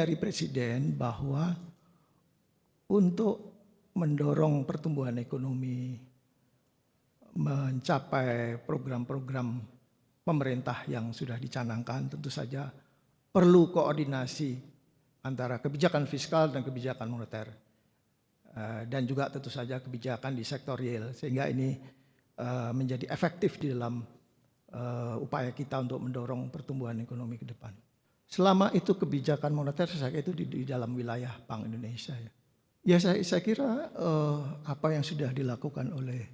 dari Presiden bahwa untuk mendorong pertumbuhan ekonomi, mencapai program-program pemerintah yang sudah dicanangkan, tentu saja perlu koordinasi antara kebijakan fiskal dan kebijakan moneter, dan juga tentu saja kebijakan di sektor real, sehingga ini menjadi efektif di dalam upaya kita untuk mendorong pertumbuhan ekonomi ke depan. Selama itu kebijakan moneter saya kira itu di dalam wilayah Bank Indonesia ya. Ya saya kira apa yang sudah dilakukan oleh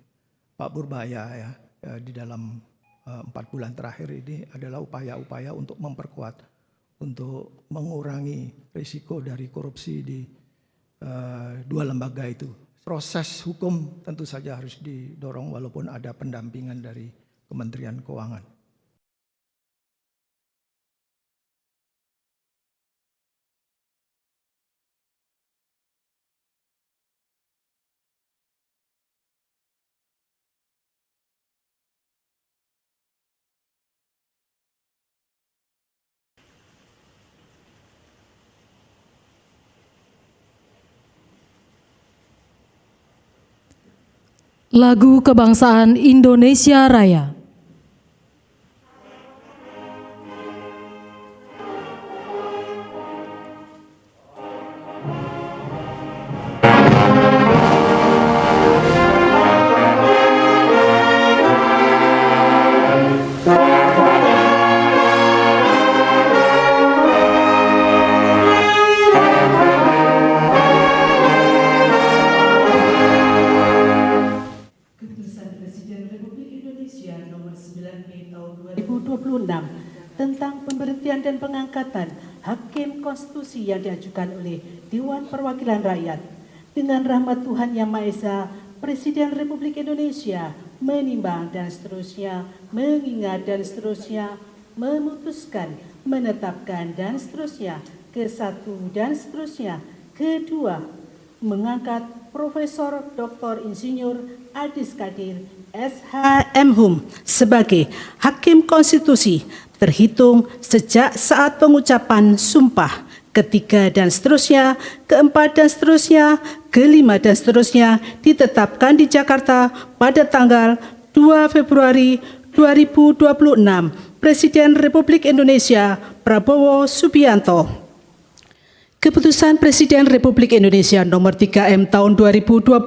Pak Purbaya ya di dalam 4 bulan terakhir ini adalah upaya-upaya untuk memperkuat, untuk mengurangi risiko dari korupsi di dua lembaga itu. Proses hukum tentu saja harus didorong walaupun ada pendampingan dari Kementerian Keuangan. Lagu Kebangsaan Indonesia Raya. Tentang pemberhentian dan pengangkatan Hakim Konstitusi yang diajukan oleh Dewan Perwakilan Rakyat. Dengan rahmat Tuhan Yang Maha Esa, Presiden Republik Indonesia menimbang dan seterusnya, mengingat dan seterusnya, memutuskan, menetapkan dan seterusnya, ke-1 dan seterusnya, ke-2, mengangkat Profesor Dr. Insinyur Adis Kadir SH.M.Hum sebagai Hakim Konstitusi terhitung sejak saat pengucapan sumpah, ke-3 dan seterusnya, ke-4 dan seterusnya, ke-5 dan seterusnya ditetapkan di Jakarta pada tanggal 2 Februari 2026. Presiden Republik Indonesia Prabowo Subianto. Keputusan Presiden Republik Indonesia Nomor 3M Tahun 2026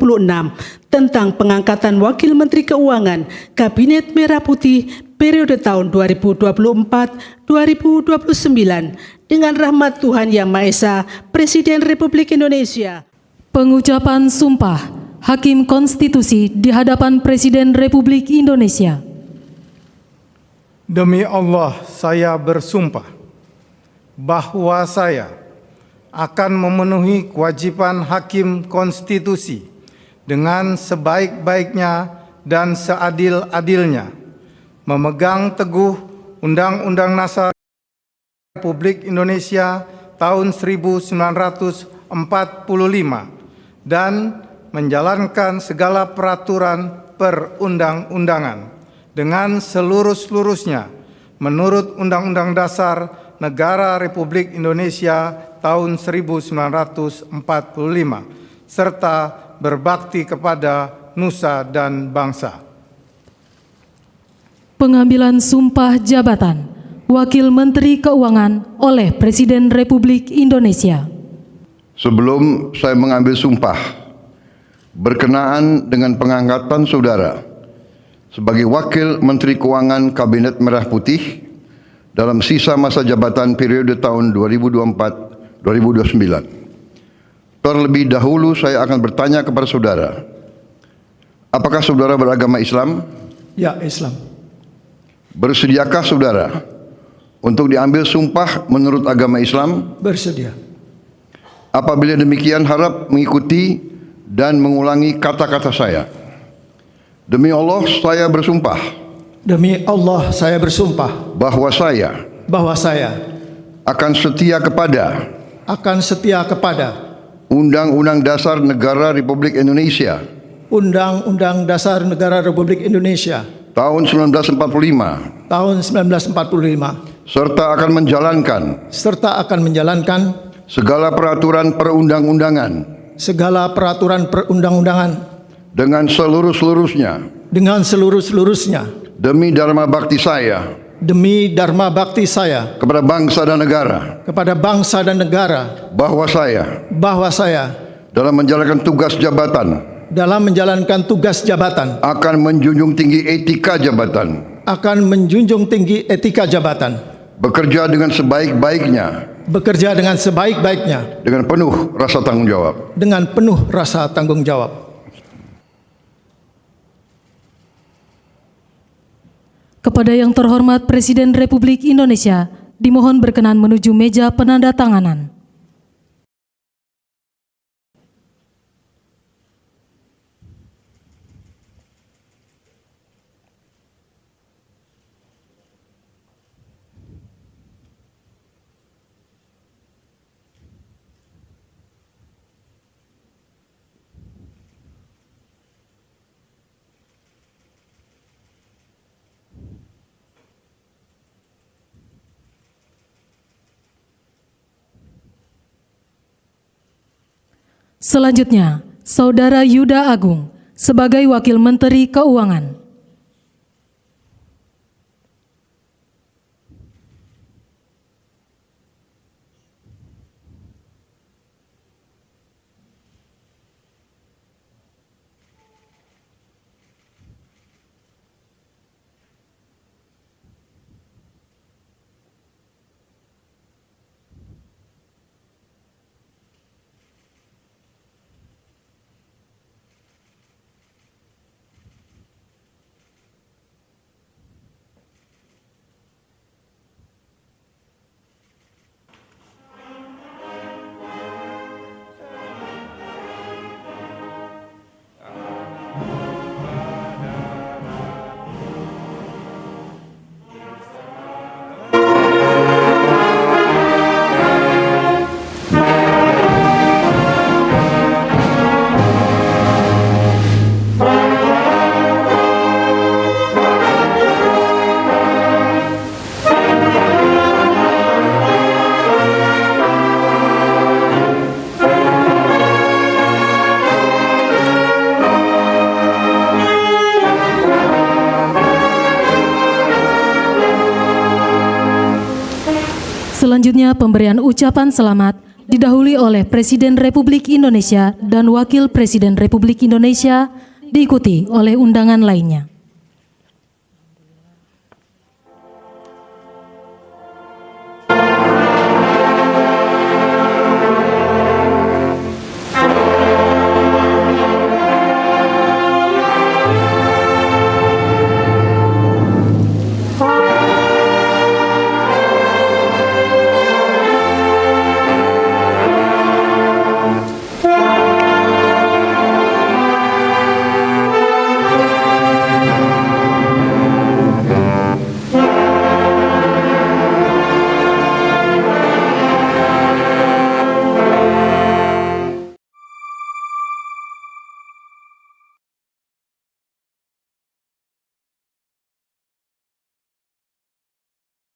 tentang pengangkatan Wakil Menteri Keuangan Kabinet Merah Putih periode tahun 2024-2029 dengan rahmat Tuhan Yang Maha Esa, Presiden Republik Indonesia. Pengucapan sumpah Hakim Konstitusi di hadapan Presiden Republik Indonesia. Demi Allah, saya bersumpah bahwa saya akan memenuhi kewajiban Hakim Konstitusi dengan sebaik-baiknya dan seadil-adilnya, memegang teguh Undang-Undang Dasar Republik Indonesia tahun 1945 dan menjalankan segala peraturan perundang-undangan dengan seluruh-seluruhnya menurut Undang-Undang Dasar Negara Republik Indonesia tahun 1945 serta berbakti kepada nusa dan bangsa. Pengambilan sumpah jabatan Wakil Menteri Keuangan oleh Presiden Republik Indonesia. Sebelum saya mengambil sumpah berkenaan dengan pengangkatan saudara sebagai Wakil Menteri Keuangan Kabinet Merah Putih dalam sisa masa jabatan periode tahun 2024-2029. Terlebih dahulu saya akan bertanya kepada saudara, apakah saudara beragama Islam? Ya, Islam. Bersediakah saudara untuk diambil sumpah menurut agama Islam? Bersedia. Apabila demikian harap mengikuti dan mengulangi kata-kata saya. Demi Allah saya bersumpah. Demi Allah saya bersumpah Bahwa saya akan setia kepada Undang-Undang Dasar Negara Republik Indonesia Undang-Undang Dasar Negara Republik Indonesia tahun 1945 tahun 1945 serta akan menjalankan segala peraturan perundang-undangan segala peraturan perundang-undangan dengan seluruh-seluruhnya dengan seluruh-seluruhnya demi dharma bakti saya demi dharma bakti saya kepada bangsa dan negara, bahwa saya dalam menjalankan tugas jabatan akan menjunjung tinggi etika jabatan, bekerja dengan sebaik-baiknya dengan penuh rasa tanggung jawab. Kepada yang terhormat Presiden Republik Indonesia, dimohon berkenan menuju meja penandatanganan. Selanjutnya, Saudara Yuda Agung sebagai Wakil Menteri Keuangan. Selanjutnya, pemberian ucapan selamat didahului oleh Presiden Republik Indonesia dan Wakil Presiden Republik Indonesia, diikuti oleh undangan lainnya.